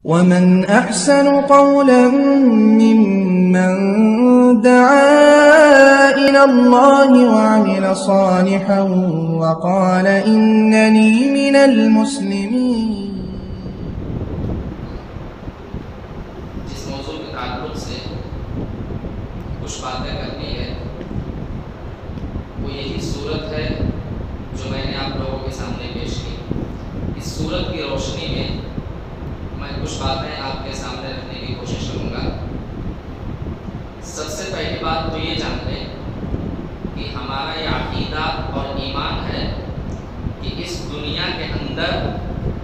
ومن أحسن قولا ممن دعا إلى الله وعمل صالحا وقال إنني من المسلمين. جس موضوع کے تعلق سے کچھ باتیں کرنی ہے وہ یہی صورت ہے جو میں نے آپ لوگوں کے سامنے پیش کی. اس صورت کی روشنی میں میں کچھ باتیں آپ کے سامنے رکھنے کی کوشش کروں گا. سب سے پہلی بات تو یہ جان لیں کہ ہمارا یہ عقیدہ اور ایمان ہے کہ اس دنیا کے اندر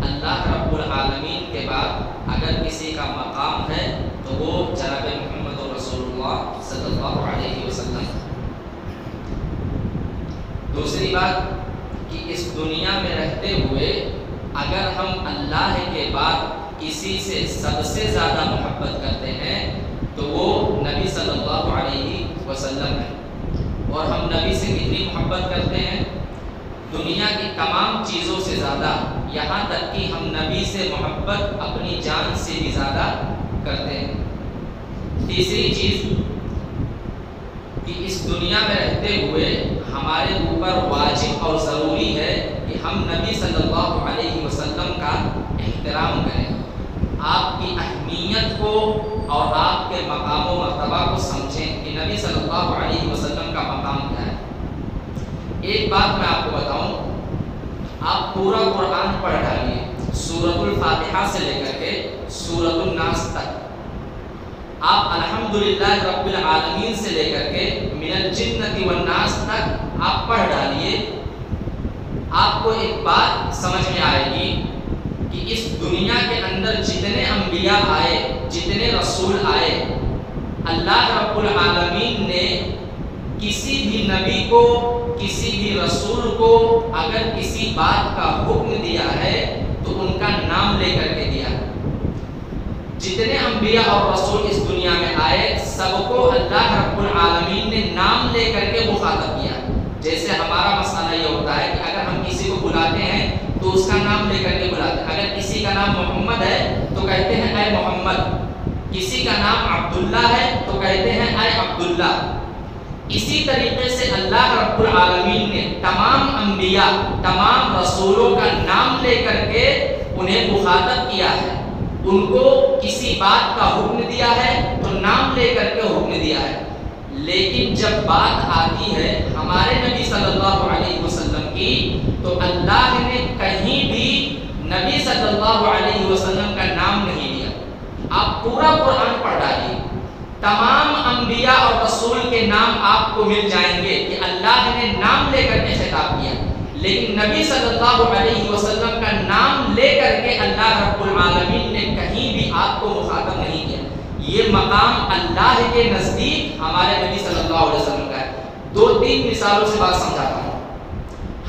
اللہ رب العالمین کے بعد اگر کسی کا مقام ہے تو وہ جناب محمد رسول اللہ صلی اللہ علیہ وسلم. دوسری بات کہ اس دنیا میں رہتے ہوئے اگر ہم اللہ کے بعد کسی سے سب سے زیادہ محبت کرتے ہیں تو وہ نبی صلی اللہ علیہ وسلم ہے. اور ہم نبی سے کتنی محبت کرتے ہیں؟ دنیا کی تمام چیزوں سے زیادہ، یہاں تک کہ ہم نبی سے محبت اپنی جان سے بھی زیادہ کرتے ہیں. تیسری چیز کہ اس دنیا میں رہتے ہوئے ہمارے اوپر واجب اور ضروری ہے کہ ہم نبی صلی اللہ علیہ وسلم کا احترام کریں، آپ کی اہمیت کو اور آپ کے مقام و مرتبہ کو سمجھیں کہ نبی صلی اللہ علیہ وسلم کا مقام کیا ہے. ایک بات میں آپ کو بتاؤں، آپ پورا قرآن پڑھ ڈالیے سورۃ الفاتحہ سے لے کر کے سورۃ الناس تک، آپ الحمدللہ رب العالمین سے لے کر کے من الجنۃ والناس تک آپ پڑھ ڈالیے. آپ کو ایک بات سمجھ میں آئے گی کہ اس دنیا کے اندر جتنے انبیاء آئے، جتنے رسول آئے، اللہ رب العالمین نے کسی بھی نبی کو، کسی بھی رسول کو اگر کسی بات کا حکم دیا ہے تو ان کا نام لے کر کے دیا. جتنے انبیاء اور رسول اس دنیا میں آئے سب کو اللہ رب العالمین نے نام لے کر کے مخاطب کیا. جیسے ہمارا مسئلہ یہ ہوتا ہے کہ اگر ہم کسی کو بلاتے ہیں تو اس کا نام لے کر کے بلاتے ہیں. اگر کسی کا نام محمد ہے تو کہتے ہیں اے محمد، کسی کا نام عبداللہ ہے تو کہتے ہیں اے عبداللہ. اسی طریقے سے اللہ رب العالمین نے تمام انبیاء، تمام رسولوں کا نام لے کر کے انہیں مخاطب کیا ہے. ان کو کسی بات کا حکم دیا ہے تو نام لے کر کے حکم دیا ہے. لیکن جب بات آتی ہے ہمارے نبی صلی اللہ علیہ وسلم کی تو اللہ نے کہیں بھی نبی صلی اللہ علیہ وسلم کا نام نہیں لیا. آپ پورا قرآن پڑھ ڈالیے، تمام انبیاء اور رسول کے نام آپ کو مل جائیں گے کہ اللہ نے نام لے کر کے خطاب کیا. لیکن نبی صلی اللہ علیہ وسلم کا نام لے کر کے اللہ رب العالمین نے کہیں بھی آپ کو مخاطب نہیں کیا. یہ مقام اللہ کے نزدیک ہمارے نبی صلی اللہ علیہ وسلم کا ہے. دو تین مثالوں سے بات سمجھاتا ہوں.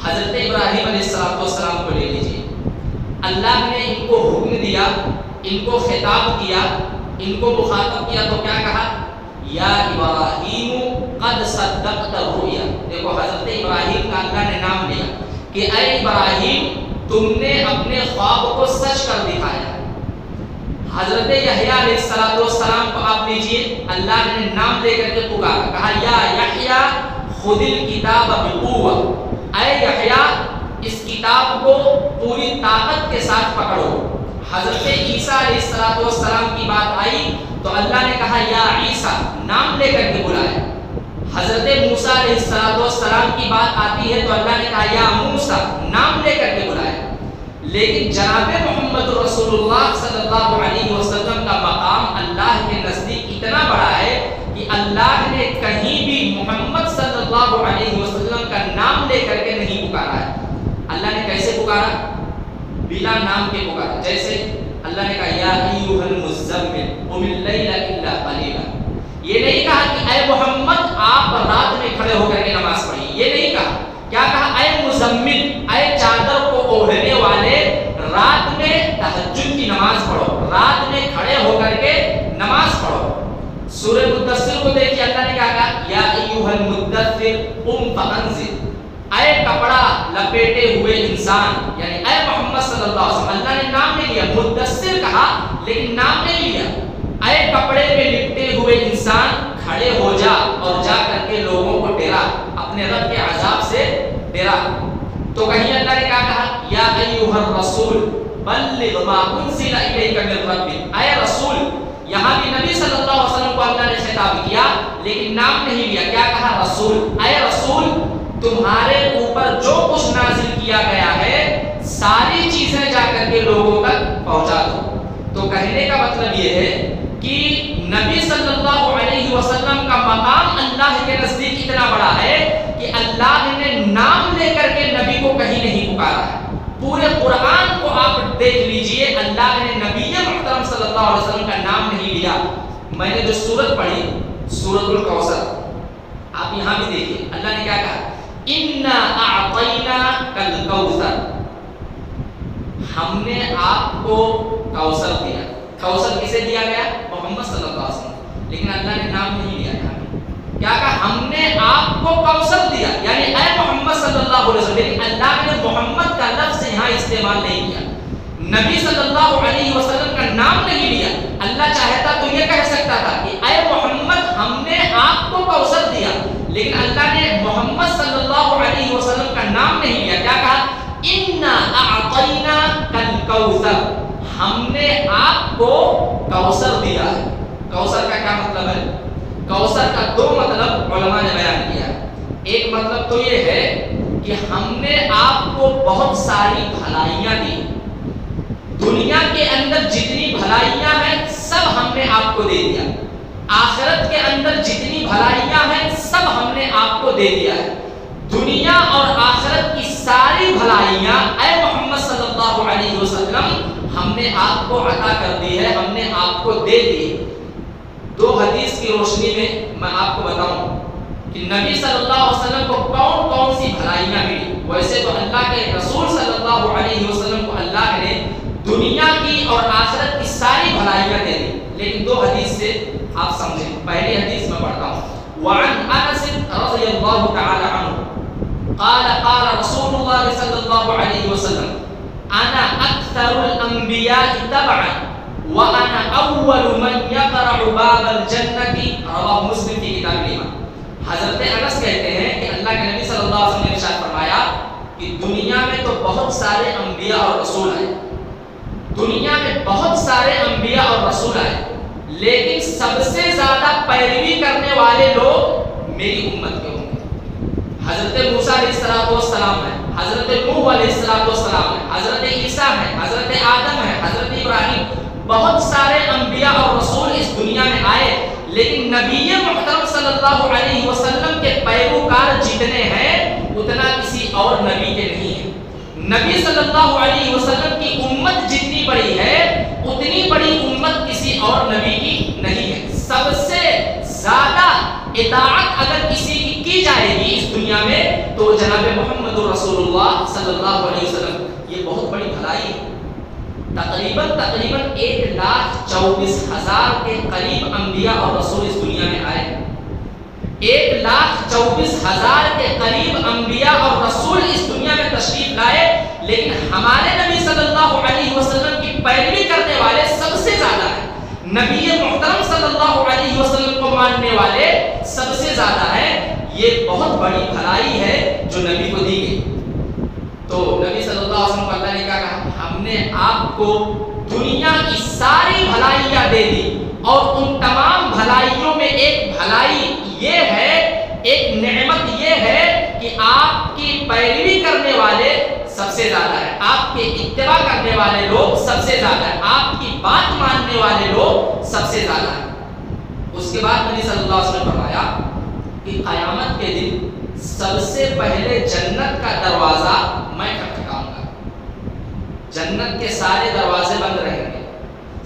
حضرت ابراہیم علیہ السلام کو لے لیجیے. اللہ نے ان کو حکم دیا، ان کو خطاب کیا، ان کو مخاطب کیا تو کیا کہا؟ یا ابراہیم قد صدقت الرؤیا. دیکھو حضرت ابراہیم کا اللہ نے نام لیا کہ اے ابراہیم تم نے اپنے خواب کو سچ کر دکھایا. حضرت یحییٰ علیہ السلام کو آپ لیجئے، اللہ نے نام لے کر کے پکارا، کہا یا یحییٰ خذ الکتاب بقوہ. اے یحییٰ اس کتاب کو پوری طاقت کے ساتھ پکڑو. حضرت عیسیٰ علیہ السلام کی بات آئی تو اللہ نے کہا یا عیسیٰ، نام لے کر کے بلایا. حضرت موسیٰ علیہ السلام کی بات آتی ہے تو اللہ نے کہا یا موسیٰ، نام لے کر کے بلایا. لیکن جناب محمد رسول اللہ صلی اللہ علیہ وسلم کا مقام اللہ کے نزدیک اتنا بڑا ہے کہ اللہ نے کہیں بھی محمد صلی اللہ علیہ وسلم کا نام لے کر کے نہیں پکارا ہے. اللہ نے کیسے پکارا؟ بلا نام کے پکارا. جیسے اللہ نے کہا یا ایھا المزمل قم اللیل الا قلیلا. یہ نہیں کہا کہ اے محمد آپ رات میں کھڑے ہو کر کے نماز پڑھیے، یہ نہیں کہا. کیا کہا؟ اے مزمل، اے چادر کو اوڑھنے والے، رات میں تہجد کی نماز پڑھو، رات میں کھڑے ہو کر کے نماز پڑھو. سورہ مدثر کو دیکھیے، اللہ نے کیا کہا؟ یا ایھا المدثر قم فانذر. اے کپڑا لپیٹے ہوئے انسان، یعنی اے محمد صلی اللہ علیہ وسلم. اللہ نے نام نہیں لیا، مدثر کہا لیکن نام نہیں لیا. اے کپڑے میں لپٹے ہوئے انسان کھڑے ہو جا اور جا کر کے لوگوں کو ڈرا، اپنے رب کے عذاب سے ڈرا. تو کہیں اللہ نے کیا کہا؟ یا ایھا الرسول بلغ ما انزل الیک من ربک. اے رسول، یہاں بھی نبی صلی اللہ علیہ وسلم کو اللہ نے خطاب کیا لیکن نام نہیں لیا. کیا کہا؟ رسول. اے رسول، تمہارے اوپر جو کچھ نازل کیا گیا ہے ساری چیزیں جا کر کے لوگوں تک پہنچا دو. تو کہنے کا مطلب یہ ہے کہ نبی صلی اللہ علیہ وسلم کا مقام اللہ کے نزدیک اتنا بڑا ہے کہ اللہ نے نام لے کر کے نبی کو کہیں نہیں پکارا ہے. پورے قرآن کو آپ دیکھ لیجئے، اللہ نے نبی محترم صلی اللہ علیہ وسلم کا نام نہیں لیا. میں نے جو سورت پڑھی سورۃ الکوثر، آپ یہاں بھی دیکھیے اللہ نے کیا کہا؟ انا اعطیناک الکوثر، ہم نے آپ کو کوثر دیا. کوثر کسے دیا گیا؟ محمد صلی اللہ علیہ وسلم. لیکن اللہ نے نام نہیں لیا. کیا کہا؟ ہم نے آپ کو کوثر دیا، یعنی اے محمد صلی اللہ علیہ وسلم. لیکن اللہ نے محمد کا لفظ یہاں استعمال نہیں کیا، نبی صلی اللہ علیہ وسلم کا نام نہیں لیا. اللہ چاہتا تو یہ کہہ سکتا تھا کہ اے محمد ہم نے آپ کو کوثر دیا، لیکن اللہ نے محمد صلی اللہ علیہ وسلم کا نام نہیں لیا. کیا کہا؟ انا اعطیناک الکوثر، ہم نے آپ کو کوثر دیا ہے. کوثر کا کیا مطلب ہے؟ کوثر کا دو مطلب علماء نے بیان کیا. ایک مطلب تو یہ ہے کہ ہم نے آپ کو بہت ساری بھلائیاں دی، دنیا کے اندر جتنی بھلائیاں ہیں سب ہم نے آپ کو دے دیا، آخرت کے اندر جتنی بھلائیاں ہیں سب ہم نے آپ کو دے دیا ہے. دنیا اور آخرت کی ساری بھلائیاں اے محمد صلی اللہ علیہ وسلم ہم نے آپ کو عطا کر دی ہے، ہم نے آپ کو دے دی. دو حدیث کی روشنی میں آپ کو بتاؤں کہ نبی صلی اللہ علیہ وسلم کو کون کون سی بھلائیاں ملی. ویسے تو اللہ کے رسول صلی اللہ علیہ وسلم کو اللہ نے دنیا کی اور آخرت کی ساری بھلائیاں دے دی، لیکن دو حدیث سے آپ سمجھیں. پہلی حدیث میں پڑھتا ہوں. وعن انس رضی اللہ تعالی عنہ قال قال رسول اللہ صلی اللہ علیہ وسلم انا اکثر الانبیاء تبعا وانا اول من یقرع باب الجنۃ. رواہ مسلم کی کتاب الایمان. حضرت انس کہتے ہیں کہ اللہ کے نبی صلی اللہ علیہ وسلم نے ارشاد فرمایا کہ دنیا میں تو بہت سارے انبیاء اور رسول آئے، دنیا میں بہت سارے انبیاء اور رسول آئے، لیکن سب سے زیادہ پیروی کرنے والے لوگ میری امت کے ہوں گے. حضرت موسیٰ علیہ السلام ہے، حضرت نوح علیہ السلام ہے، حضرت عیسیٰ ہے، حضرت آدم ہے، حضرت ابراہیم. بہت سارے انبیاء اور رسول اس دنیا میں آئے، لیکن نبی محترم صلی اللہ علیہ وسلم کے پیروکار جتنے ہیں اتنا کسی اور نبی کے نہیں ہے. نبی صلی اللہ علیہ وسلم کی امت جتنی بڑی ہے اتنی بڑی امت کسی اور نبی کی نہیں ہے. سب سے زیادہ اطاعت اگر کسی کی جائے گی اس دنیا میں تو جناب محمد رسول اللہ صلی اللہ علیہ وسلم. یہ بہت بڑی بھلائی ہے. تقریباً 1,24,000 کے قریب انبیاء اور رسول اس دنیا میں آئے. 1,24,000 کے قریب انبیاء اور رسول اس دنیا میں تشریف لائے، لیکن ہمارے نبی صلی اللہ علیہ وسلم کی پیروی کرنے والے سب سے زیادہ ہیں. نبی محترم صلی اللہ علیہ وسلم کو ماننے والے سب سے زیادہ ہیں. یہ بہت بڑی بھلائی ہے جو نبی کو دی گئی. تو نبی صلی اللہ علیہ وسلم کو اللہ نے کیا کہا؟ ہم نے آپ کو دنیا کی ساری بھلائیاں دے دی، اور ان تمام بھلائیوں میں ایک بھلائی یہ ہے، ایک نعمت یہ ہے کہ آپ کی پیروی کرنے والے سب سے زیادہ ہیں، آپ کے اتباع کرنے والے لوگ سب سے زیادہ ہیں، آپ کی بات ماننے والے لوگ سب سے زیادہ ہیں. اس کے بعد نبی صلی اللہ علیہ وسلم نے فرمایا کہ قیامت کے دن سب سے پہلے جنت کا دروازہ میں کھٹکھٹاؤں گا. جنت کے سارے دروازے بند رہیں گے.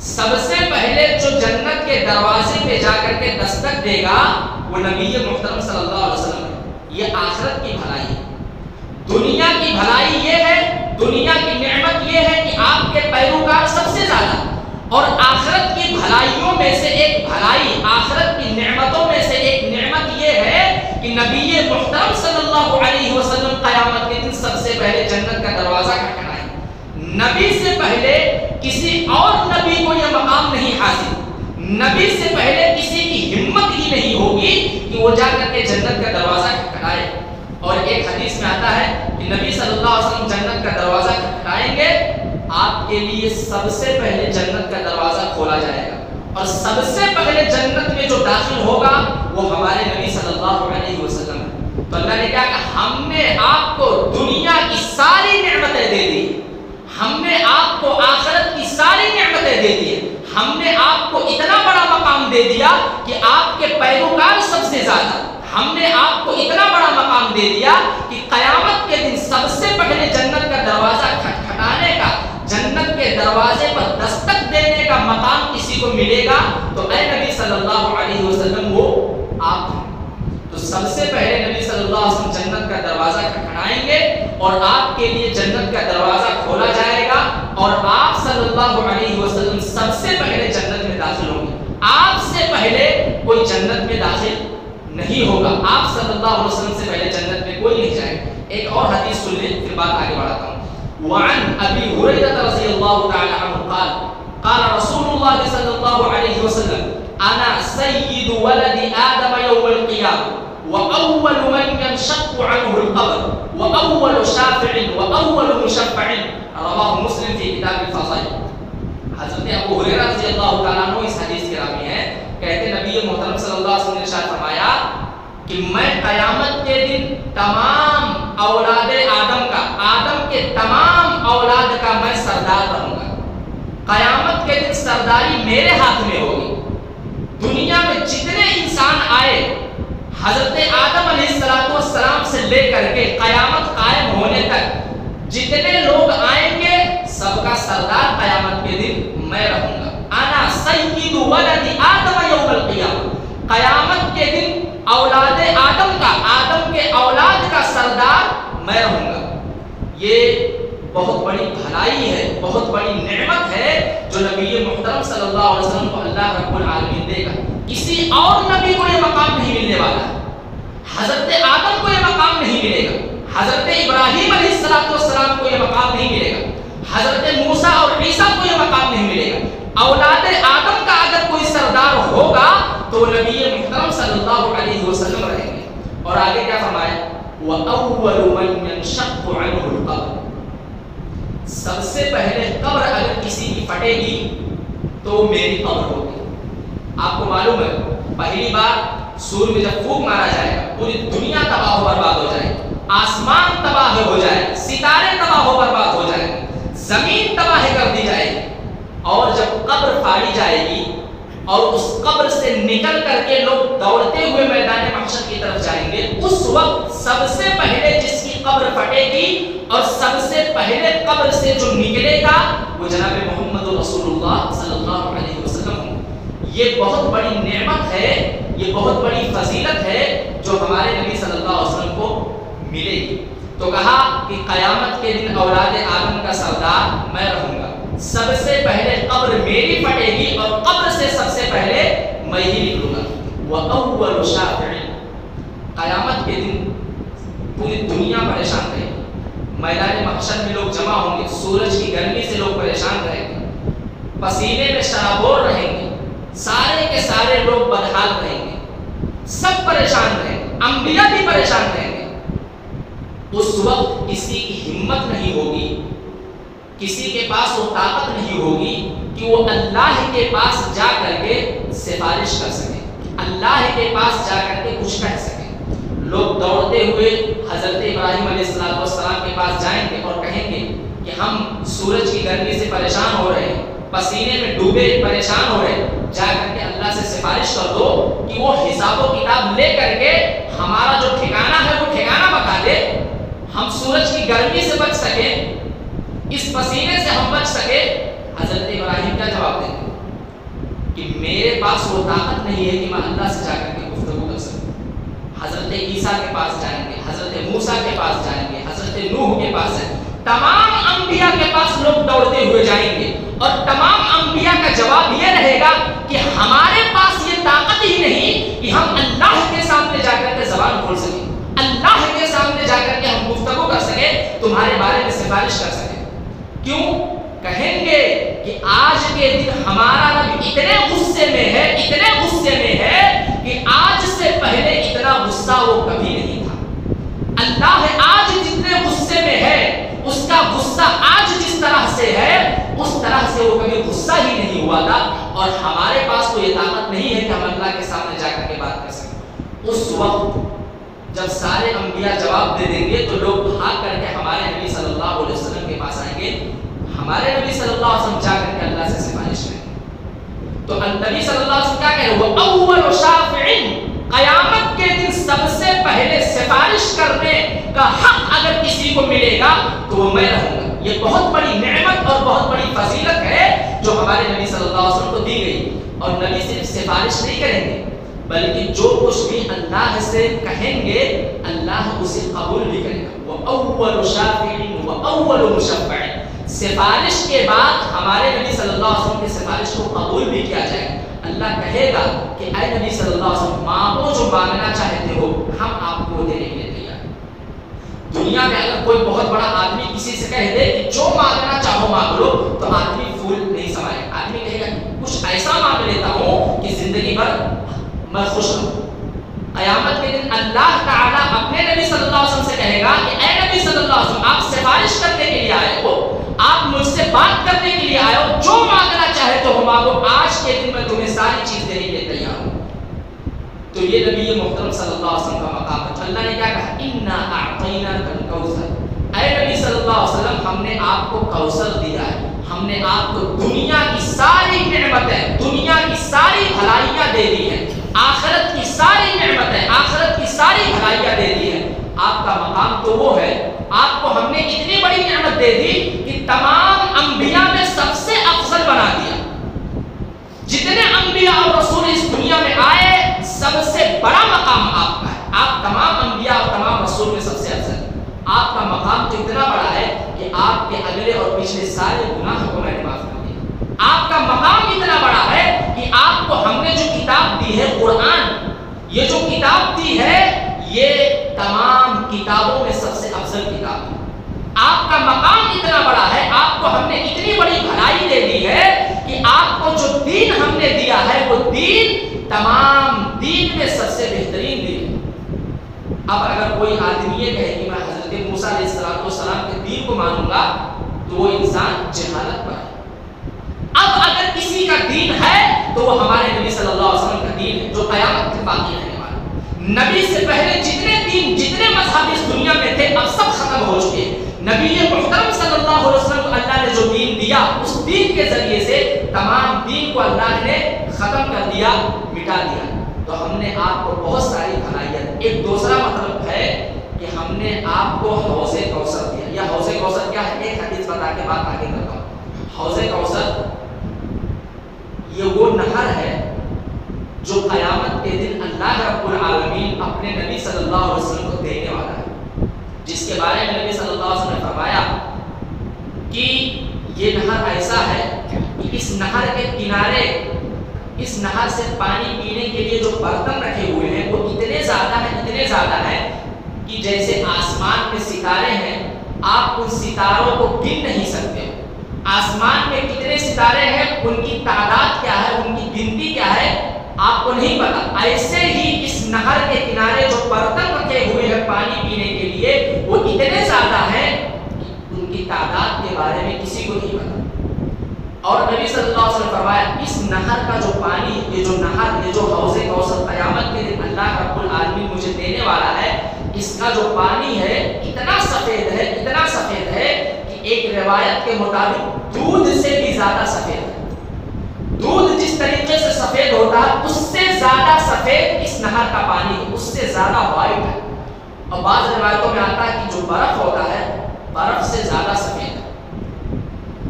سب سے پہلے جو جنت کے دروازے پہ جا کر کے دستک دے گا وہ نبی محترم صلی اللہ علیہ وسلم ہے. یہ آخرت کی بھلائی ہے. دنیا کی بھلائی یہ ہے، دنیا کی نعمت یہ ہے کہ آپ کے پیروکار سب سے زیادہ، اور آخرت کی بھلائیوں میں سے ایک بھلائی، آخرت کی نعمتوں میں سے ایک نعمت یہ ہے کہ نبی محترم صلی اللہ علیہ وسلم قیامت کے دن سب سے پہلے جنت کا دروازہ کھٹکھٹائیں. نبی سے پہلے کسی اور نبی کو یہ مقام نبی سے پہلے کسی کی ہمت ہی نہیں ہوگی کہ وہ جا کر کے جنت کا دروازہ کھٹکھٹائے. اور ایک حدیث میں آتا ہے کہ نبی صلی اللہ علیہ وسلم جنت کا دروازہ کھٹکھٹائیں گے, آپ کے لیے سب سے پہلے جنت کا دروازہ کھولا جائے گا, اور سب سے پہلے جنت میں جو داخل ہوگا وہ ہمارے نبی صلی اللہ علیہ وسلم ہے. تو اللہ نے کہا کہ ہم نے آپ کو دنیا کی ساری نعمتیں دے دی, ہم نے آپ کو آخرت کی ساری نعمتیں دے دی, ہم نے آپ کو اتنا بڑا مقام دے دیا کہ آپ کے پیروکار سب سے زیادہ, ہم نے آپ کو اتنا بڑا مقام دے دیا کہ قیامت کے دن سب سے پہلے جنت کا دروازہ کھٹکھٹانے کا, جنت کے دروازے پر دستک دینے کا مقام کسی کو ملے گا تو اے نبی صلی اللہ علیہ وسلم وہ آپ ہیں. تو سب سے پہلے نبی صلی اللہ علیہ وسلم جنت کا دروازہ کھٹکھٹائیں گے اور آپ کے لیے جنت کا دروازہ کھولا جائے گا, اور آپ صلی اللہ علیہ وسلم سب سے پہلے جنت میں داخل ہوں گے. آپ سے پہلے کوئی جنت میں داخل نہیں ہوگا, آپ صلی اللہ علیہ وسلم سے پہلے جنت میں کوئی نہیں جائے. ایک اور حدیث سن لیں پھر بات آگے بڑھاتا ہوں. وعن ابی ہریرہ رضی اللہ تعالی عنہ قال قال رسول اللہ صلی اللہ علیہ وسلم انا سید ولد آدم یوم القیامہ وأول من ينشق عنه القبر وأول شافع وأول مشفع رواه مسلم في كتاب الفضائل. حضرت ابو ہریرہ رضی اللہ تعالیٰ عنہ اس حدیث کے راوی ہیں, کہتے نبی محترم صلی اللہ علیہ وسلم نے ارشاد فرمایا کہ میں قیامت کے دن تمام اولاد آدم کا, آدم کے تمام اولاد کا میں سردار رہوں گا. قیامت کے دن سرداری میرے ہاتھ میں ہوگی. دنیا میں جتنے انسان آئے حضرت آدم علیہ السلام سے لے کر کے قیامت قائم ہونے تک جتنے لوگ آئیں گے سب کا سردار قیامت کے دن میں رہوں گا. انا سید ولد آدم یوم القیامہ, قیامت کے دن اولاد آدم کا, آدم کے اولاد کا سردار میں رہوں گا. یہ بہت بڑی بھلائی ہے, بہت بڑی نعمت ہے جو نبی محترم صلی اللہ علیہ وسلم کو اللہ رب العالمین دے گا. کسی اور نبی کو یہ مقام نہیں ملنے والا ہے. حضرت آدم کو یہ مقام نہیں ملے گا, حضرت ابراہیم علیہ السلام کو یہ مقام نہیں ملے گا, حضرت موسیٰ اور عیسیٰ کو یہ مقام نہیں ملے گا. اولاد آدم کا اگر کوئی سردار ہوگا تو وہ نبی محترم صلی اللہ علیہ وسلم رہیں گے. اور آگے کیا فرمایا, وَأَوَّلُ مَنْ يَنشَقُّ عَنْهُ الْقَبْرُ, سب سے پہلے قبر اگر کسی کی پھٹے گی تو میری قبر ہوگی. آپ کو معلوم ہے پہلی بار سور میں جب پھونک مارا جائے گا پوری دنیا تباہ و برباد ہو جائے, آسمان تباہ ہو جائے, ستارے تباہ و برباد ہو جائیں, زمین تباہ کر دی جائے گی. اور جب قبر پھاڑی جائے گی اور اس قبر سے نکل کر کے لوگ دوڑتے ہوئے میدان محشر کی طرف جائیں گے, اس وقت سب سے پہلے جس کی قبر پھٹے گی اور سب سے پہلے قبر سے جو نکلے گا وہ جناب محمد رسول اللہ صلی اللہ علیہ وسلم ہوں. یہ بہت بڑی نعمت ہے, یہ بہت بڑی فضیلت ہے جو ہمارے نبی صلی اللہ علیہ وسلم کو ملے گی. تو کہا کہ قیامت کے دن اولاد آدم کا سردار میں رہوں گا, سب سے پہلے قبر میری پھٹے گی اور قبر سے سب سے پہلے میں ہی نکلوں گا. وَأَوَّلُ شَافِعٍ, قیامت کے دن پوری دنیا پریشان رہے گی, میدان محشر میں لوگ جمع ہوں گے, سورج کی گرمی سے لوگ پریشان رہیں گے, پسینے میں شرابور رہیں گے, سارے کے سارے لوگ بدحال رہیں گے, سب پریشان رہیں گے, انبیاء بھی پریشان رہیں گے. اس وقت کسی کی ہمت نہیں ہوگی, کسی کے پاس وہ طاقت نہیں ہوگی کہ وہ اللہ کے پاس جا کر کے سفارش کر سکے, اللہ کے پاس جا کر کے کچھ کہہ سکے. لوگ دوڑتے ہوئے حضرت ابراہیم علیہ السلام کے پاس جائیں گے اور کہیں گے کہ ہم سورج کی گرمی سے پریشان ہو رہے ہیں, پسینے میں ڈوبے پریشان ہو رہے ہیں, جا کر کے اللہ سے سفارش کر دو کہ وہ حساب و کتاب لے کر کے ہمارا جو ٹھکانہ ہے وہ ٹھکانہ بتا دے, ہم سورج کی گرمی سے بچ سکیں, اس پسینے سے ہم بچ سکے. حضرت ابراہیم کیا جواب دیں گے کہ میرے پاس وہ طاقت نہیں ہے کہ میں اللہ سے جا کر کے گفتگو کر سکوں. حضرت عیسیٰ کے پاس جائیں گے, حضرت موسیٰ کے پاس جائیں گے, حضرت نوح کے پاس جائیں گے, تمام انبیاء کے پاس لوگ دوڑتے ہوئے جائیں گے اور تمام انبیاء کا جواب یہ رہے گا کہ ہمارے پاس یہ طاقت ہی نہیں کہ ہم اللہ کے سامنے جا کر کے زبان کھول سکیں, اللہ کے سامنے جا کر کے ہم گفتگو کر سکیں, تمہارے بارے میں سفارش کر سکیں. کیوں؟ کہیں گے کہ آج کے دن ہمارا رب اتنے غصے میں ہے اتنے غصے میں ہے کہ آج سے پہلے اتنا غصہ وہ کبھی نہیں تھا۔ اللہ آج جتنے غصے میں ہے اس کا غصہ آج جس طرح سے ہے اس طرح سے وہ کبھی غصہ ہی نہیں ہوا تھا، اور ہمارے پاس تو یہ طاقت نہیں ہے کہ ہم اللہ کے سامنے جا کر کے بات کر سکیں۔ اس وقت جب سارے انبیاء جواب دے دیں گے تو لوگ بھاگ کر کے ہمارے نبی صلی اللہ علیہ وسلم کے پاس آئیں گے، ہمارے نبی صلی اللہ علیہ وسلم جا کر کے اللہ سے سفارش کریں گے۔ تو نبی صلی اللہ علیہ وسلم کیا کہہ رہے وہ اول شافعین، قیامت کے دن سب سے پہلے سفارش کرنے کا حق اگر کسی کو ملے گا تو وہ میں رہوں گا۔ یہ بہت بڑی نعمت اور بہت بڑی فضیلت ہے جو ہمارے نبی صلی اللہ علیہ وسلم کو دی گئی، اور نبی صرف سفارش نہیں کریں گے بلکہ جو کچھ بھی اللہ سے کہیں گے اللہ اسے قبول بھی کرے گا۔ وہ اول شافعین و اول مشفع، سفارش کے بعد ہمارے نبی صلی اللہ علیہ وسلم کی سفارش کو قبول بھی کیا جائے گا۔ اللہ کہے گا کہ اے نبی صلی اللہ علیہ وسلم مانگو جو مانگنا چاہتے ہو ہم آپ کو دینے کے لیے تیار۔ دنیا میں اگر کوئی بہت بڑا آدمی کسی سے کہہ دے کہ جو مانگنا چاہو مانگ لو تو آدمی پھول نہیں سمائے، آدمی کہے گا کچھ ایسا مانگ لیتا ہوں کہ زندگی بھر میں خوش رہوں۔ قیامت کے دن اللہ تعالیٰ اپنے نبی صلی اللہ علیہ وسلم سے کہے گا کہ اے نبی صلی اللہ علیہ وسلم آپ سفارش کرنے کے لیے آئے ہو، آپ مجھ سے بات کرنے کے لیے آئے ہو، جو مانگنا چاہے تو ہم مانگو، آج کے دن میں تمہیں ساری چیز دینے کے لیے تیار ہوں۔ تو یہ نبی محترم صلی اللہ علیہ وسلم کا مقام ہے۔ اللہ نے کیا کہا انا اعطیناک الکوثر، اے نبی صلی اللہ علیہ وسلم ہم نے آپ کو کوثر دیا ہے، ہم نے آپ کو دنیا کی ساری نعمتیں، دنیا کی ساری بھلائیاں دے دی ہیں، آخرت کی ساری نعمتیں، آخرت کی ساری بھلائیاں دے دی ہیں۔ آپ کا مقام تو وہ ہے، آپ کو ہم نے اتنی بڑی نعمت دے دی کہ تمام انبیاء میں سب سے افضل بنا دیا۔ جتنے انبیاء اور رسول اس دنیا میں آئے سب سے بڑا مقام آپ کا ہے، آپ تمام انبیاء اور تمام رسول میں سب سے افضل۔ آپ کا مقام تو اتنا بڑا ہے کہ آپ کے اگلے اور پچھلے سارے گناہ کو میں نے معاف کر دیا۔ آپ کا مقام اتنا بڑا ہے کہ آپ کو ہم نے جو کتاب دی ہے قرآن، یہ جو کتاب دی ہے یہ تمام کتابوں میں سب سے افضل کتاب ہے۔ آپ کا مقام اتنا بڑا ہے، آپ کو ہم نے اتنی بڑی بھلائی دے دی ہے کہ آپ کو جو دین ہم نے دیا ہے وہ دین تمام دین میں سب سے بہترین دین ہے۔ اب اگر کوئی آدمی یہ کہے کہ میں حضرت موسیٰ علیہ السلام کے دین کو مانوں گا تو وہ انسان جہالت پر ہے۔ اب اگر کسی کا دین ہے تو وہ ہمارے نبی صلی اللہ علیہ وسلم کا دین ہے جو قیامت تک باقی رہنے والا۔ نبی سے پہلے جتنے دین جتنے مذہب اس دنیا میں تھے اب سب ختم ہو چکے۔ نبی محترم صلی اللہ علیہ وسلم کو اللہ نے جو دین دیا اس دین کے ذریعے سے تمام دین کو اللہ نے ختم کر دیا، مٹا دیا۔ تو ہم نے آپ کو بہت ساری بھلائیاں۔ ایک دوسرا مطلب ہے کہ ہم نے آپ کو حوض کوثر دیا۔ یا حوض کوثر کیا ہے؟ ایک حدیث بتا کے بات آگے کرتا ہوں۔ حوض کوثر یہ وہ نہر ہے جو قیامت کے دن اللہ رب العالمین اپنے نبی صلی اللہ علیہ وسلم کو دینے والا ہے، جس کے بارے میں نبی صلی اللہ علیہ وسلم نے فرمایا کہ یہ نہر ایسا ہے کہ اس نہر کے کنارے، اس نہر سے پانی پینے کے لیے جو برتن رکھے ہوئے ہیں وہ اتنے زیادہ ہیں کہ جیسے آسمان میں ستارے ہیں، آپ ان ستاروں کو گن نہیں سکتے۔ آسمان میں کتنے ستارے ہیں، ان کی تعداد کیا ہے، ان کی گنتی کیا ہے، آپ کو نہیں پتا۔ ایسے ہی اس نہر کے کنارے جو برتن رکھے ہوئے ہیں پانی پینے کے لیے وہ اتنے زیادہ ہیں کہ ان کی تعداد کے بارے میں کسی کو نہیں پتا۔ اور نبی صلی اللہ علیہ وسلم فرمایا اس نہر کا جو پانی، یہ جو حوض کوثر قیامت کے دن اللہ رب العالمین مجھے دینے والا ہے، اس کا جو پانی ہے اتنا سفید ہے کہ ایک روایت کے مطابق دودھ سے بھی زیادہ سفید ہے۔ دودھ جس طریقے سے سفید ہوتا ہے اس سے زیادہ سفید اس نہر کا پانی ہے، اس سے زیادہ وائٹ ہے۔ اور بعض روایتوں میں آتا ہے کہ جو برف ہوتا ہے برف سے زیادہ سفید ہے۔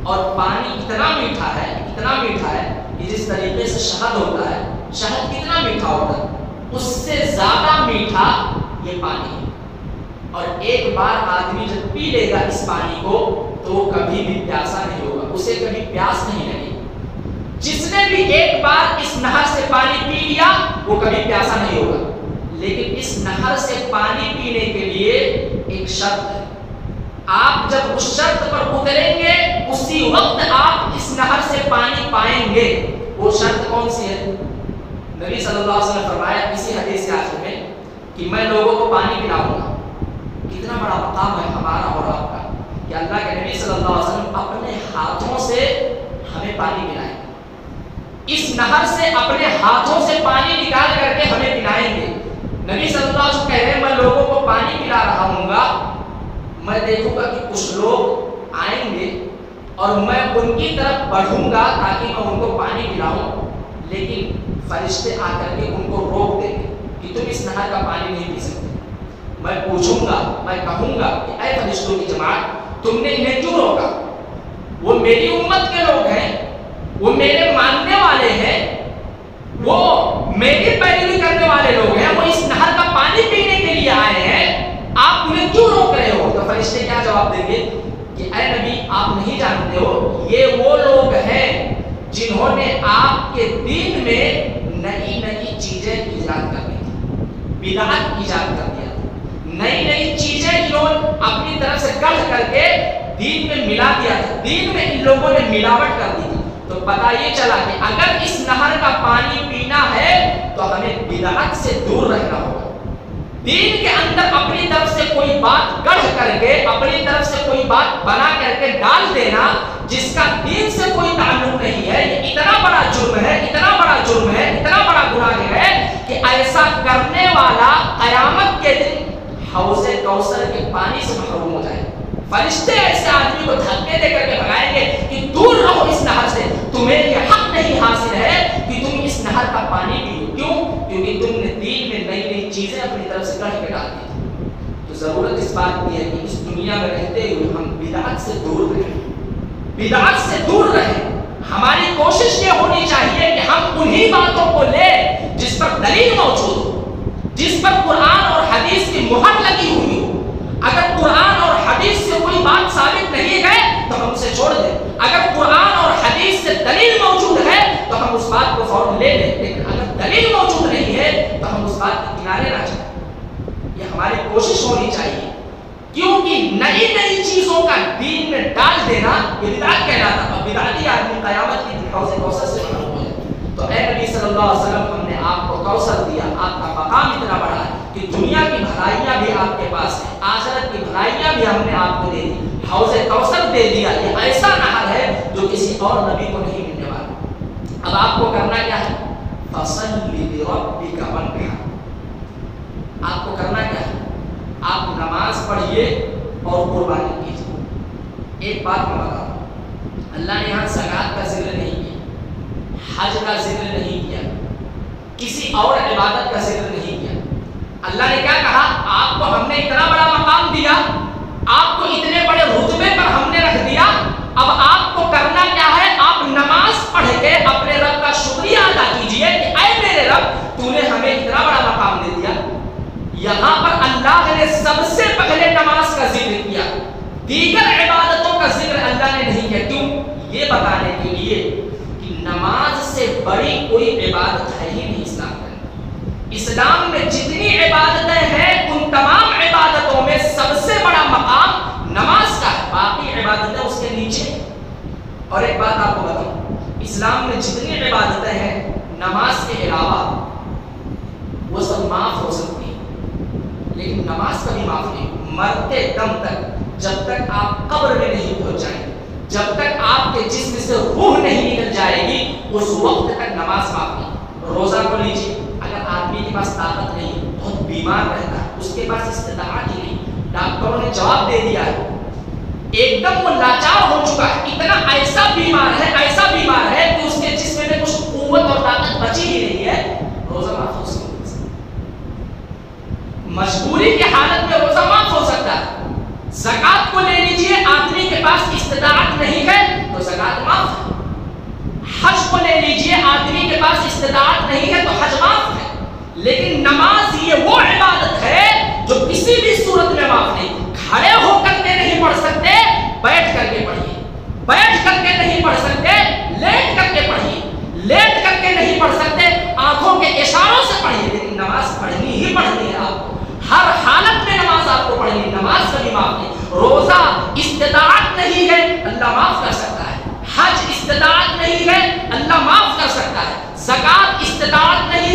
اور پانی اتنا میٹھا ہے کہ جس طریقے سے شہد ہوتا ہے، شہد کتنا میٹھا ہوتا ہے اس سے زیادہ میٹھا یہ پانی ہے۔ اور ایک بار آدمی جب پی لے گا اس پانی کو تو وہ کبھی بھی پیاسا نہیں ہوگا، اسے کبھی پیاس نہیں لگے۔ جس نے بھی ایک بار اس نہر سے پانی پی لیا وہ کبھی پیاسا نہیں ہوگا۔ لیکن اس نہر سے پانی پینے کے لیے ایک شرط ہے، آپ جب اس شرط پر اتریں گے اسی وقت آپ اس نہر سے پانی پائیں گے۔ وہ شرط کون سی ہے؟ نبی صلی اللہ علیہ وسلم نے فرمایا اسی حدیث کے آخر میں کہ میں لوگوں کو پانی پلاؤں گا. کتنا بڑا مقام ہے ہمارا اور آپ کا کہ اللہ کے نبی صلی اللہ علیہ وسلم اپنے ہاتھوں سے ہمیں پانی پلائیں گے. اس نہر سے اپنے ہاتھوں سے پانی نکال کر کے ہمیں پلائیں گے. نبی صلی اللہ علیہ وسلم کہہ رہے ہیں میں لوگوں کو پانی پلا رہا ہوں گا, میں دیکھوں گا کہ کچھ لوگ آئیں گے اور میں ان کی طرف بڑھوں گا تاکہ میں ان کو پانی پلاؤں, لیکن فرشتے آ کر کے ان کو روک دیں گے کہ تم اس نہر کا پانی نہیں پی سکتے. میں پوچھوں گا, میں کہوں گا کہ اے فرشتوں کی جماعت تم نے انہیں کیوں روکا؟ وہ میری امت کے لوگ ہیں, وہ میرے ماننے والے ہیں, وہ میری پیروی کرنے والے لوگ ہیں, وہ اس نہر کا پانی پینے کے لیے آئے ہیں, آپ انہیں کیوں روک رہے ہو؟ تو فرشتے کیا جواب دیں گے کہ اے نبی آپ نہیں جانتے ہو یہ وہ لوگ ہیں جنہوں نے آپ کے دین میں نئی نئی چیزیں ایجاد کر دی تھی, بدعت ایجاد کر دیا تھا, نئی نئی چیزیں انہوں نے اپنی طرف سے گڑھ کر کے دین میں ملا دیا تھا, دین میں ان لوگوں نے ملاوٹ کر دی تھی. تو پتہ یہ چلا کہ اگر اس نہر کا پانی پینا ہے تو ہمیں بدعت سے دور رہنا ہوگا. دین کے اندر اپنی طرف سے کوئی بات گڑھ کر کے, اپنی طرف سے کوئی بات بنا کر کے ڈال دینا جس کا دین سے کوئی تعلق نہیں ہے, یہ اتنا بڑا جرم ہے, اتنا بڑا جرم ہے, اتنا بڑا گناہ ہے کہ ایسا کرنے والا قیامت کے دن حوض کوثر کے پانی سے محروم ہو جائے. فرشتے ایسے آدمی کو دھکے دے کر کے بھگائیں گے کہ دور رہو اس نہر سے, تمہیں یہ حق نہیں حاصل ہے کہ تم اس نہر کا پانی پیو. کیوں؟ کیونکہ تم نے دین میں نئی نئی چیزیں اپنی طرف سے گڑھ کے ڈال دی تھی. تو ضرورت اس بات کی ہے کہ اس دنیا میں رہتے ہوئے ہم بدعت سے دور رہیں, بدعت سے دور رہیں. ہماری کوشش یہ ہونی چاہیے کہ ہم انہی باتوں کو لیں جس پر دلیل موجود ہو, جس پر قرآن اور حدیث کی مہر لگی ہوئی ہو. اگر قرآن اور حدیث سے کوئی بات ثابت نہیں ہے تو ہم اسے چھوڑ دیں, اگر قرآن اور حدیث سے دلیل موجود ہے تو ہم اس بات کو فوراً لے لیں, لیکن اگر دلیل موجود نہیں ہے تو ہم اس بات کے کنارے نہ جائیں. یہ ہماری کوشش ہونی چاہیے, کیونکہ نئی نئی چیزوں کا دین میں ڈال دینا یہ بدعت کہلاتا ہے, اور بدعتی آدمی قیامت کی حوض کوثر سے محروم ہو جائے. تو اے نبی صلی اللہ علیہ وسلم ہم نے آپ کو کوثر دیا, آپ کا مقام اتنا بڑا ہے کہ دنیا کی بھلائیاں بھی آپ کے پاس ہیں, آخرت کی بھلائیاں بھی ہم نے آپ کو دے دی, حوض کوثر دے دیا. یہ ایسا نہر ہے جو کسی اور نبی کو نہیں ملنے والا. اب آپ کو کرنا کیا ہے؟ فَصَلِّ لِرَبِّكَ وَانْحَرْ. آپ کو کرنا کیا ہے؟ آپ نماز پڑھیے اور قربانی کیجیے. ایک بات میں بتا رہا ہوں, اللہ نے یہاں زکات کا ذکر نہیں کیا, حج کا ذکر نہیں کیا, کسی اور عبادت کا ذکر نہیں کیا. اللہ نے کیا کہا؟ آپ کو ہم نے اتنا بڑا مقام دیا, آپ کو اتنے بڑے رتبے پر ہم نے رکھ دیا, اب آپ کو کرنا کیا ہے؟ آپ نماز پڑھ کے اپنے رب کا شکریہ ادا کیجئے کہ اے میرے رب تو نے ہمیں اتنا بڑا مقام دے دیا. یہاں پر اللہ نے سب سے پہلے نماز کا ذکر کیا, دیگر عبادتوں کا ذکر اللہ نے نہیں کیا. کیوں؟ یہ بتانے کے لیے کہ نماز سے بڑی کوئی عبادت ہے ہی نہیں اسلام میں. اسلام میں جتنی عبادتیں ہیں ان تمام عبادتوں میں سب سے بڑا مقام نماز کا ہے, باقی عبادتیں اس کے نیچے. اور ایک بات آپ کو بتاؤں, اسلام میں جتنی عبادتیں ہیں نماز کے علاوہ وہ سب معاف ہو سکتی ہیں, لیکن نماز کبھی معاف نہیں. مرتے دم تک, جب تک آپ قبر میں نہیں پہنچ جائیں, جب تک آپ کے جسم سے روح نہیں نکل جائے گی, اس وقت تک نماز معاف نہیں. روزہ کو لیجیے, اگر آدمی کے پاس طاقت نہیں, بہت بیمار رہتا ہے, اس کے پاس استطاعت ہی نہیں, ڈاکٹروں نے جواب دے دیا ہے, ایک دم وہ لاچار ہو چکا ہے, اتنا ایسا بیمار ہے, ایسا بیمار ہے کہ اس کے جسم میں کچھ قوت اور طاقت بچی ہی نہیں ہے, روزہ معاف ہو سکتا ہے. مجبوری کی حالت میں روزہ معاف ہو سکتا ہے. زکات کو لے لیجیے, آدمی کے پاس استطاعت نہیں ہے تو زکات معاف ہے. حج کو لے لیجیے, آدمی کے پاس استطاعت نہیں ہے تو حج معاف ہے. لیکن نماز یہ وہ عبادت ہے جو کسی بھی صورت میں معاف نہیں. کھڑے ہو کر کے نہیں پڑھ سکتے, بیٹھ کر کے پڑھیے. بیٹھ کر کے نہیں پڑھ سکتے, لیٹ کر کے پڑھیے. لیٹ کر کے نہیں پڑھ سکتے, آنکھوں کے اشاروں سے پڑھیے. لیکن نماز پڑھنی ہی پڑھنی ہے آپ کو, ہر حالت میں نماز آپ کو پڑھنی. نماز کبھی معاف نہیں. روزہ استطاعت نہیں ہے, اللہ معاف کر سکتا ہے. حج استطاعت نہیں ہے, اللہ معاف کر سکتا ہے. زکات استطاعت نہیں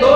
2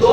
2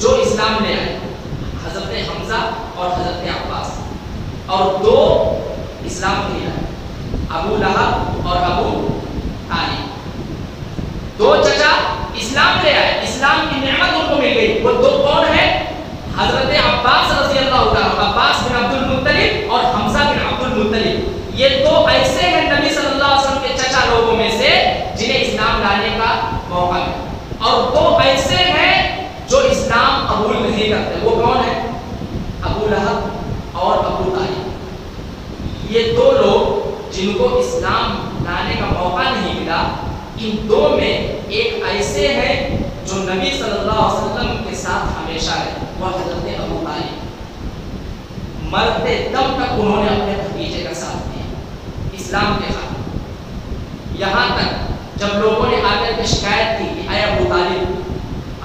جو اسلام لے آئے، حضرت حمزہ اور حضرت عباس، اور 2 اسلام نہیں لائے، ابو لہب اور ابو طالب۔ 2 چچا اسلام لے آئے، اسلام کی نعمت ان کو مل گئی۔ وہ 2 کون ہیں؟ حضرت عباس رضی اللہ تعالیٰ، عباس بن عبد المطلب اور حمزہ بن عبد المطلب۔ یہ 2 ایسے ہیں نبی صلی اللہ علیہ وسلم کے چچا لوگوں میں سے جنہیں اسلام لانے کا موقع ملا، اور 2 ایسے ہیں جو اسلام قبول نہیں کرتے۔ وہ کون ہیں؟ ابو لہب اور ابو طالب۔ یہ 2 لوگ جن کو اسلام لانے کا موقع نہیں ملا، ان 2 میں ایک ایسے ہیں جو نبی صلی اللہ علیہ وسلم کے ساتھ ہمیشہ رہے، وہ حضرت ابو طالب۔ مرتے دم تک انہوں نے اپنے بھتیجے کا ساتھ دیا اسلام کے خاطر، یہاں تک جب لوگوں نے آ کر کے شکایت کی کہ اے ابو طالب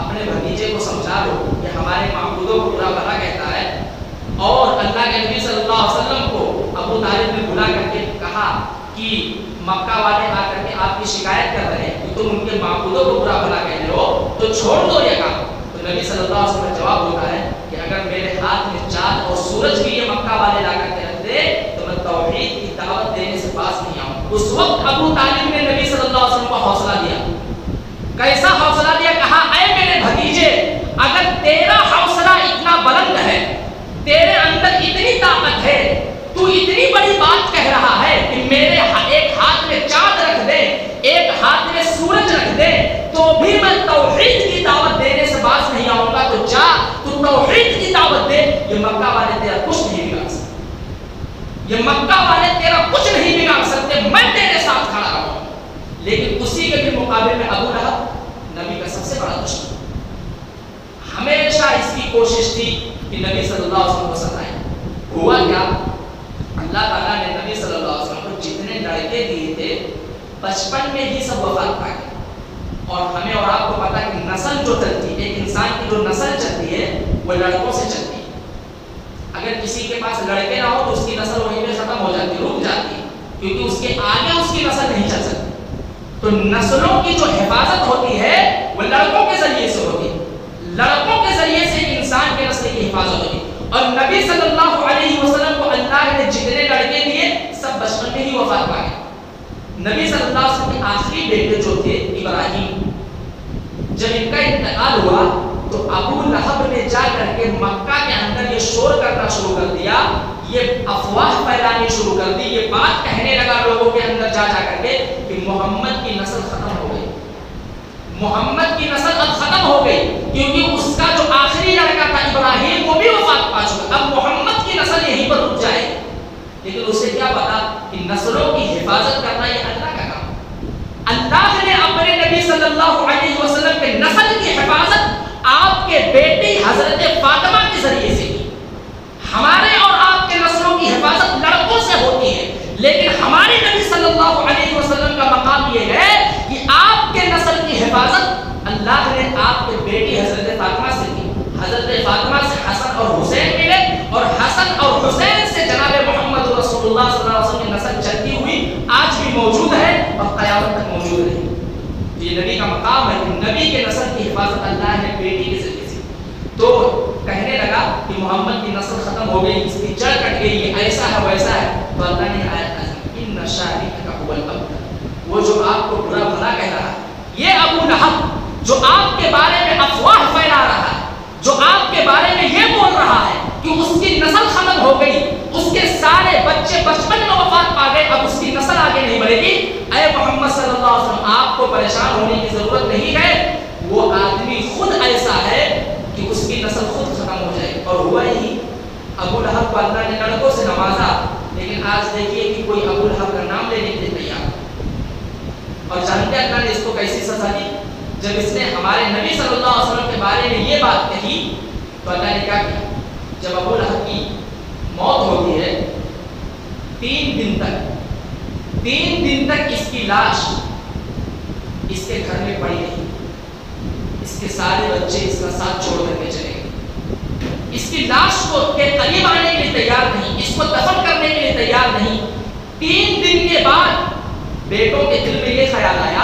اپنے بھتیجے کو سمجھا دو، یہ ہمارے معبودوں کو برا بھلا کہتا ہے، اور اللہ کے نبی صلی اللہ علیہ وسلم کو ابو طالب نے بلا کر کے کہا کہ مکہ والے آ کر کے آپ کی شکایت کر رہے ہیں کہ تم ان کے معبودوں کو برا بھلا کہہ رہے ہو، تو چھوڑ دو یہ کام۔ تو نبی صلی اللہ علیہ وسلم کا جواب ہوتا ہے کہ اگر میرے ہاتھ میں چاند اور سورج بھی یہ مکہ والے لا کر کے رکھ دے تو میں توحید کی دعوت دینے سے باز نہیں آؤں۔ اس وقت ابو طالب نے نبی صلی اللہ علیہ وسلم کو حوصلہ دیا۔ کیسا حوصلہ دیا؟ کہا اے میرے بھتیجے، اگر تیرا حوصلہ اتنا بلند ہے، تیرے اندر اتنی طاقت ہے، تو اتنی بڑی بات کہہ رہا ہے کہ میرے ایک ہاتھ میں چاند رکھ دے، ایک ہاتھ میں سورج رکھ دے، تو بھی میں توحید کی دعوت دینے سے باز نہیں آؤں گا، تو جا تو توحید کی دعوت دے۔ یہ مکہ والے تیرا کچھ نہیں بگاڑ سکتے، یہ مکہ والے تیرا کچھ نہیں بگاڑ سکتے، میں تیرے ساتھ کھڑا رہوں۔ لیکن اسی کے بھی مقابلے میں ابو لہب نبی کا سب سے بڑا دشمن، ہمیشہ اس کی کوشش تھی کہ نبی صلی اللہ علیہ وسلم کو ستائے۔ ہوا کیا؟ اللہ تعالیٰ نے نبی صلی اللہ علیہ وسلم کو جتنے لڑکے دیے تھے 55 میں ہی سب وفات پا گئے، اور ہمیں اور آپ کو پتا کہ نسل جو چلتی ہے، ایک انسان کی جو نسل چلتی ہے وہ لڑکوں سے چلتی ہے۔ اگر کسی کے پاس لڑکے نہ ہو تو اس کی نسل وہیں پہ ختم ہو جاتی ہے، رک جاتی ہے، کیونکہ اس کے آگے اس کی نسل نہیں چل سکتی۔ تو نسلوں کی جو حفاظت ہوتی ہے وہ لڑکوں کے ذریعے سے ہوتی ہے، لڑکوں کے ذریعے سے ایک انسان کے نسل کی حفاظت ہوتی ہے۔ اور نبی صلی اللہ علیہ وسلم کو اللہ نے جتنے لڑکے دیے سب بچپن میں ہی وفات پا گئے۔ نبی صلی اللہ علیہ وسلم کے آخری بیٹے جو تھے ابراہیم، جب ان کا انتقال ہوا تو ابو لہب نے جا کر کے مکہ کے اندر یہ شور کرنا شروع کر دیا، یہ افواہ پھیلانی شروع کر دی، یہ بات کہنے لگا لوگوں کے اندر جا جا کر کے کہ محمد کی نسل ختم ہو گئی، محمد کی نسل اب ختم ہو گئی، کیونکہ اس کا جو آخری لڑکا تھا ابراہیم وہ بھی وفات پا چکا، اب محمد کی نسل یہیں پر رک جائے گی۔ لیکن اسے کیا پتا کہ نسلوں کی حفاظت کرنا یہ اللہ کا کام۔ اللہ نے اپنے نبی صلی اللہ علیہ وسلم کے نسل کی حفاظت آپ کے بیٹی حضرت فاطمہ کے ذریعے سے کی۔ ہمارے اور آپ کے نسلوں کی حفاظت لڑکوں سے ہوتی ہے، لیکن ہمارے نبی صلی اللہ علیہ وسلم کا مقام یہ ہے کہ آپ کے نسل کی حفاظت اللہ نے آپ کے بیٹی حضرت فاطمہ سے کی۔ حضرت فاطمہ سے حسن اور حسین ملے، اور حسن اور حسین سے جناب محمد رسول اللہ صلی اللہ علیہ وسلم کی نسل چلتی ہوئی آج بھی موجود ہے اور قیامت تک موجود رہے گی۔ یہ نبی کا مقام ہے کہ نبی کے نسل کی حفاظت اللہ نے بیٹی کے ذریعے سے۔ تو کہنے لگا کہ محمد کی نسل ختم ہو گئی، اس کی جڑ کٹ گئی، یہ ایسا ہے ویسا ہے، تو اللہ نے آیت نازل کی، ان شارک کا هو الابتر، وہ جو آپ کو برا بھلا کہہ رہا ہے، یہ ابو لہب جو آپ کے بارے میں افواہ پھیلا رہا ہے، جو آپ کے بارے میں یہ بول رہا ہے کہ اس کی نسل ختم ہو گئی، اس کے سارے بچے بچپن میں وفات پا گئے، اب اس کی نسل آگے نہیں بڑھے گی، اے محمد صلی اللہ علیہ وسلم آپ کو پریشان ہونے کی ضرورت نہیں ہے، وہ آدمی خود ایسا ہے کہ اس کی نسل خود ختم ہو جائے۔ اور ہوا ہی، ابو لہب کو اللہ نے لڑکوں سے نوازا، لیکن آج دیکھیے کہ کوئی ابو لہب کا نام لینے کے لیے تیار۔ اور جانتے ہیں اللہ نے اس کو کیسی سزا دی؟ جب اس نے ہمارے نبی صلی اللہ علیہ وسلم کے بارے میں یہ بات کہی تو اللہ نے کیا کیا؟ جب ابو لہب کی موت ہوتی ہے 3 دن تک اس کی لاش اس کے گھر میں پڑی رہی، اس کے سارے بچے اس کا ساتھ چھوڑ کر کے چلے گئے، اس کی لاش کو کے قریب آنے کے لیے تیار نہیں، اس کو دفن کرنے کے لیے تیار نہیں۔ 3 دن کے بعد بیٹوں کے دل میں یہ خیال آیا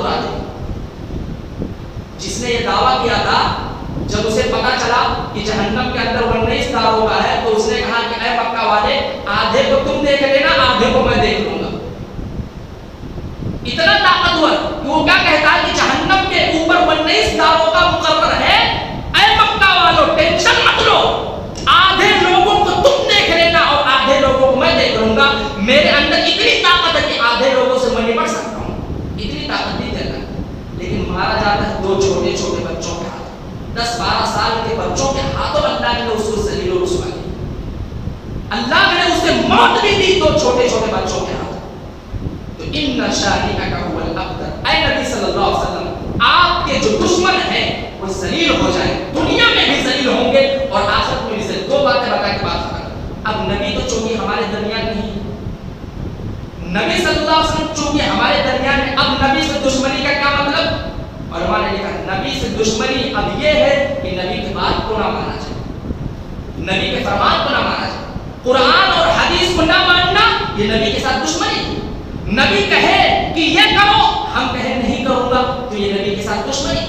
اڑا دیں گے. جس نے یہ دعویٰ کیا تھا جب اسے پتا چلا کہ جہنم کے اندر 19 داروں کا ہے تو اس نے کہا کہ اے مکہ والے آدھے کو تم دیکھ لینا آدھے کو میں دیکھ لوں گا. اتنا طاقتور کہ وہ کیا کہتا ہے کہ جہنم کے اوپر 19 داروں کا مقرر ہے. اے مکہ والوں ٹینشن مت لو, آدھے لوگوں کو تم دیکھ لینا اور آدھے لوگوں کو میں دیکھ لوں گا. میرے اندر اتنی طاقت ہے کہ آدھے لوگوں سے میں نمٹ سکتا ہوں. اتنی طاقت نہیں دیتا, لیکن مارا جاتا ہے 2 چھوٹے چھوٹے بچوں کے ہاتھ, 10-12 سال کے بچوں کے ہاتھوں. اللہ نے اس کو ذلیل و رسوا کیا, اللہ نے اسے موت بھی دی 2 چھوٹے چھوٹے بچوں کے ہاتھ. تو ان شانئک هو الابتر, اے نبی صلی اللہ علیہ وسلم آپ کے جو دشمن ہیں وہ ذلیل ہو جائیں, دنیا میں بھی ذلیل ہوں گے اور آخرت میں بھی ذلیل. 2 باتیں بتا کے بات کریں. اب نبی تو چونکہ ہمارے درمیان نہیں ہے, نبی صلی اللہ علیہ وسلم چونکہ ہمارے درمیان ہے, اب نبی سے دشمنی کا کیا مطلب؟ علماء نے لکھا نبی سے دشمنی اب یہ ہے کہ نبی کی بات کو نہ مانا جائے, نبی کے فرمان کو نہ مانا جائے, قرآن اور حدیث کو نہ ماننا یہ نبی کے ساتھ دشمنی ہے. نبی کہے کہ یہ کرو, ہم کہیں نہیں کروں گا, تو یہ نبی کے ساتھ دشمنی.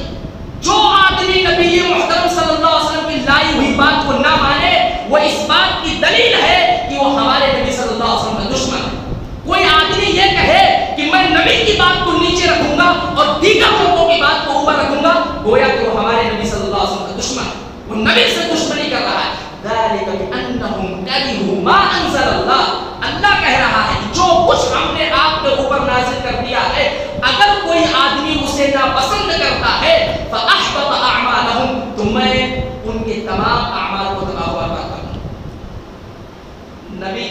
جو آدمی نبی محترم صلی اللہ علیہ وسلم کی لائی ہوئی بات کو نہ مانے وہ اس بات کی دلیل ہے کہ وہ ہمارے نبی صلی اللہ علیہ وسلم کا دشمن ہے. کوئی آدمی یہ کہے کہ میں نبی کی بات کو نیچے رکھوں گا اور دیگر لوگوں کی بات کو اوپر رکھوں گا, گویا کہ وہ ہمارے نبی صلی اللہ علیہ وسلم کا دشمن ہے, وہ نبی سے دشمنی کر رہا ہے. ذالک بانہم کرہوا ما انزل اللہ, اللہ کہہ رہا ہے جو کچھ ہم نے آپ کے اوپر نازل کر دیا ہے اگر کوئی آدمی اسے ناپسند کرتا ہے فاحبط اعمالہم, تو میں ان کے تمام اعمال کو تباہ و برباد کر دوں. نبی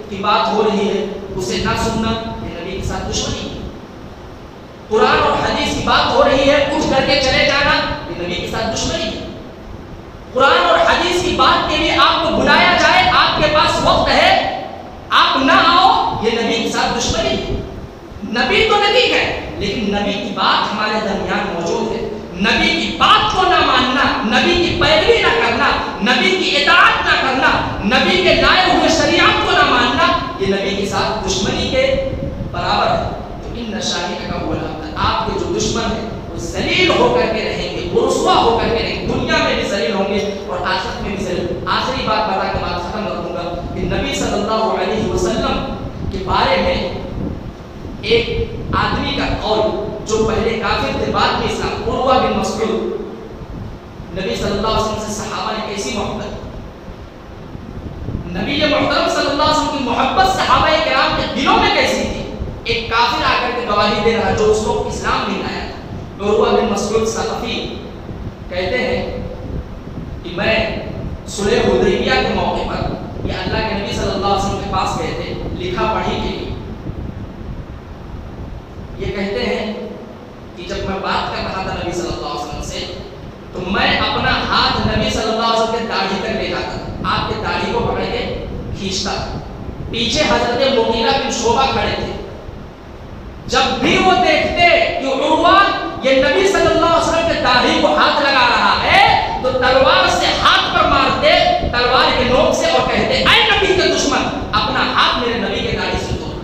کی بات ہو رہی ہے اسے نہ سننا یہ نبی کے ساتھ دشمنی ہے. قرآن اور حدیث کی بات ہو رہی ہے اٹھ کر کے چلے جانا یہ نبی کے ساتھ دشمنی ہے. قرآن اور حدیث کی بات کے لیے آپ کو بلایا جائے, آپ کے پاس وقت ہے, آپ نہ آؤ, یہ نبی کے ساتھ دشمنی ہے. نبی تو نبی ہے لیکن نبی کی بات ہمارے درمیان موجود ہے. نبی کی بات کو نہ ماننا, نبی کی پیروی نہ کرنا, نبی کی اطاعت نہ کرنا, نبی کے لائے ہوئے شریعت کو نہ ماننا یہ نبی کے ساتھ دشمنی کے برابر ہے. تو ان شانئک هو الابتر, آپ کے جو دشمن ہیں وہ ذلیل ہو کر کے رہیں گے, وہ رسوا ہو کر کے رہیں گے, دنیا میں بھی ذلیل ہوں گے اور آخرت میں بھی ذلیل. آخری بات بتا کے بات ختم کر دوں گا کہ نبی صلی اللہ علیہ وسلم کے بارے میں ایک آدمی کا قول جو پہلے کافر تھے بعد میں اسلام, عروہ بن مسعود. نبی صلی اللہ علیہ وسلم سے صحابہ نے کیسی محبت, نبی محترم صلی اللہ علیہ وسلم کی محبت صحابہ کرام کے دلوں میں کیسی تھی. ایک کافر آ کر کے گواہی دے رہا جو اس کو اسلام نہیں لایا تھا. عروہ بن مسعود ثقفی کہتے ہیں کہ میں صلح حدیبیہ کے موقع پر یہ اللہ کے نبی صلی اللہ علیہ وسلم کے پاس گئے تھے لکھا پڑھی کے لیے. یہ کہتے ہیں کہ جب میں بات کر رہا تھا نبی صلی اللہ علیہ وسلم سے تو میں اپنا ہاتھ نبی صلی اللہ علیہ وسلم کے داڑھی تک لے جاتا تھا, آپ کے داڑھی کو پکڑ کے کھینچتا تھا. پیچھے حضرت مغیرہ بن شعبہ کھڑے تھے, جب بھی وہ دیکھتے کہ عروہ یہ نبی صلی اللہ علیہ وسلم کے داڑھی کو ہاتھ لگا رہا ہے تو تلوار سے ہاتھ پر مارتے, تلوار کے نوک سے, اور کہتے اے نبی کے دشمن اپنا ہاتھ میرے نبی کے داڑھی سے توڑ.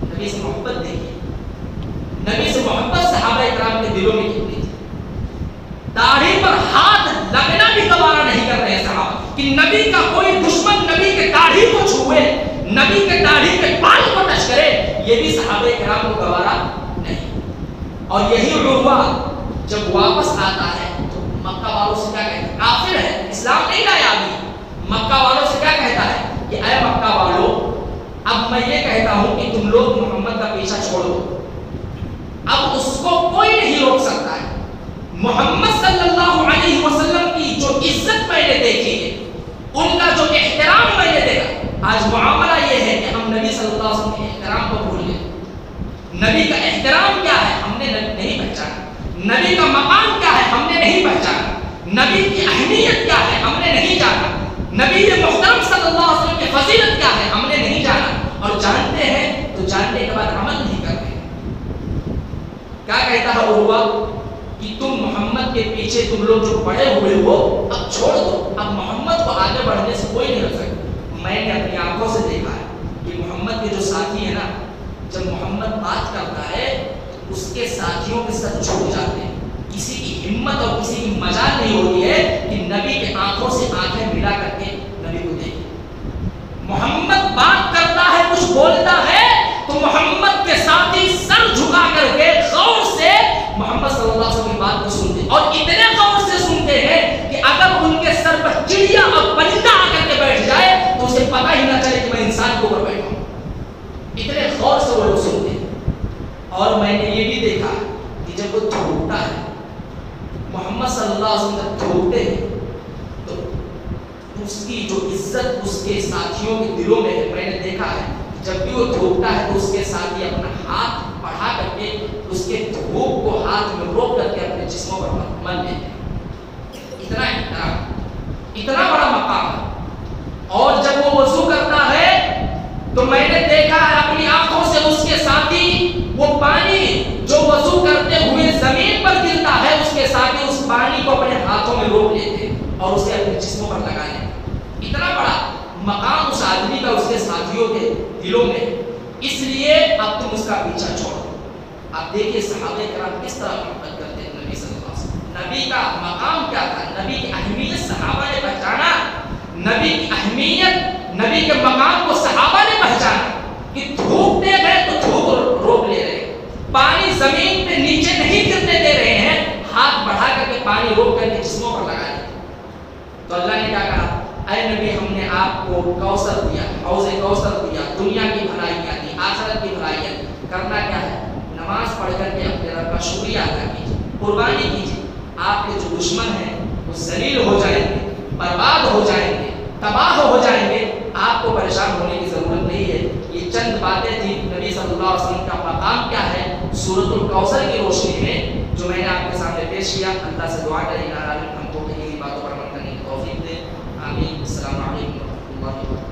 نبی سے محبت دیکھیے, نبی سے محبت صحابہ کرام کے دلوں میں کتنی تھی. داڑھی پر ہاتھ لگنا بھی گوارا نہیں کر رہے صحابہ کہ نبی کا کوئی دشمن نبی کے داڑھی کو چھوئے, نبی کے داڑھی کے بال کو ٹچ کرے, یہ بھی صحابہ کرام کو گوارا نہیں. اور یہی عروہ جب واپس آتا ہے تو مکہ والوں سے کیا کہتا ہے, کافر ہے, اسلام نہیں لایا ابھی, مکہ والوں سے کیا کہتا ہے کہ اے مکہ والوں اب میں یہ کہتا ہوں کہ تم لوگ محمد کا پیچھا چھوڑ دو, اب اس کو کوئی نہیں روک سکتا ہے. محمد صلی اللہ علیہ وسلم کی جو عزت میں نے دیکھی ہے, ان کا جو احترام میں نے دیکھا, آج معاملہ یہ ہے کہ ہم نبی صلی اللہ علیہ وسلم کے احترام کو بھول گئے. نبی کا احترام کیا ہے ہم نے نہیں پہچانا, نبی کا مقام کیا ہے ہم نے نہیں پہچانا, نبی کی اہمیت کیا ہے ہم نے نہیں جانا, نبی محترم صلی اللہ علیہ وسلم کی فضیلت کیا ہے ہم نے نہیں جانا, اور جانتے ہیں تو جاننے کے بعد عمل نہیں کرتے. کیا کہتا ہے عروہ کہ تم محمد کے پیچھے تم لوگ جو پڑے ہوئے ہو اب چھوڑ دو, اب محمد کو آگے بڑھنے سے کوئی نہیں روک سکتا. میں نے اپنی آنکھوں سے دیکھا ہے کہ محمد کے جو ساتھی ہیں نا, جب محمد بات کرتا ہے اس کے ساتھیوں کے ساتھ چھوڑ جاتے ہیں. کسی کی ہمت اور کسی کی مجال نہیں ہوتی ہے کہ نبی کے آنکھوں سے آنکھیں ملا کر کے نبی کو دیکھے. محمد بات کرتا ہے, کچھ بولتا ہے تو محمد کے ساتھی سر جھکا کر کے غور سے محمد صلی اللہ علیہ وسلم کی بات کو سنتے, اور اتنے غور سے سنتے ہیں کہ اگر ان کے سر پر چڑیا اور پرندہ آ کر کے بیٹھ جائے تو اسے پتہ ہی نہ چلے کہ میں انسان کے اوپر بیٹھا ہوں. اتنے غور سے وہ لوگ سنتے ہیں. اور میں نے یہ بھی دیکھا کہ جب وہ تھوکتا ہے, محمد صلی اللہ علیہ وسلم جب تھوکتے ہیں تو اس کی جو عزت اس کے ساتھیوں کے دلوں میں ہے. میں نے دیکھا ہے جب بھی وہ تھوکتا ہے تو اس کے ساتھی اپنا ہاتھ بڑھا کر کے اس کے تھوک کو ہاتھ میں روک کر کے اپنے جسموں پر مل لیتے ہیں. اتنا بڑا مقام ہے. اور جب وہ وضو کرتا ہے تو میں نے دیکھا ہے اپنی آنکھوں سے اس کے ساتھی وہ پانی جو وضو کرتے ہوئے زمین پر گرتا ہے اس کے ساتھی اس پانی کو اپنے ہاتھوں میں روک لیتے اور اسے اپنے جسموں پر لگا لیتے. اتنا بڑا مقام اس آدمی کا اس کے ساتھیوں کے دلوں میں. اس لیے اب تم اس کا پیچھا چھوڑو. اب دیکھیے صحابہ کرام کس طرح محبت کرتے ہیں نبی صلی اللہ علیہ وسلم. نبی کا مقام کیا تھا, نبی کی اہمیت صحابہ نے پہچانا. نبی کی اہمیت, نبی کے مقام کو صحابہ نے پہچانا کہ دھوپ دے رہے تو دھوپ روک لے رہے, پانی زمین پہ نیچے نہیں گرنے دے رہے ہیں, ہاتھ بڑھا کر کے پانی روک کر کے جسموں پر لگا لیں. تو اللہ نے کیا کہا, اے نبی ہم نے آپ کو کوثر دیا, حوض کوثر دیا, دنیا کی بھلائیاں دی, آخرت کی بھلائیاں. کرنا کیا ہے, نماز پڑھ کر کے اپنے رب کا شکریہ ادا کیجیے, قربانی کیجیے. آپ کے جو دشمن ہیں وہ ذلیل ہو جائیں گے, برباد ہو جائیں گے, تباہ ہو جائیں گے. آپ کو پریشان ہونے کی ضرورت نہیں ہے. یہ چند باتیں تھیں نبی صلی اللہ علیہ وسلم کا مقام کیا ہے سورۃ الکوثر کی روشنی میں, جو میں نے آپ کے سامنے پیش کیا. اللہ سے دعا کریں گے ہم کو کہیں باتوں پر عمل کرنے کی توفیق دے. آمین. السلام علیکم ورحمۃ اللہ وبرکاتہ.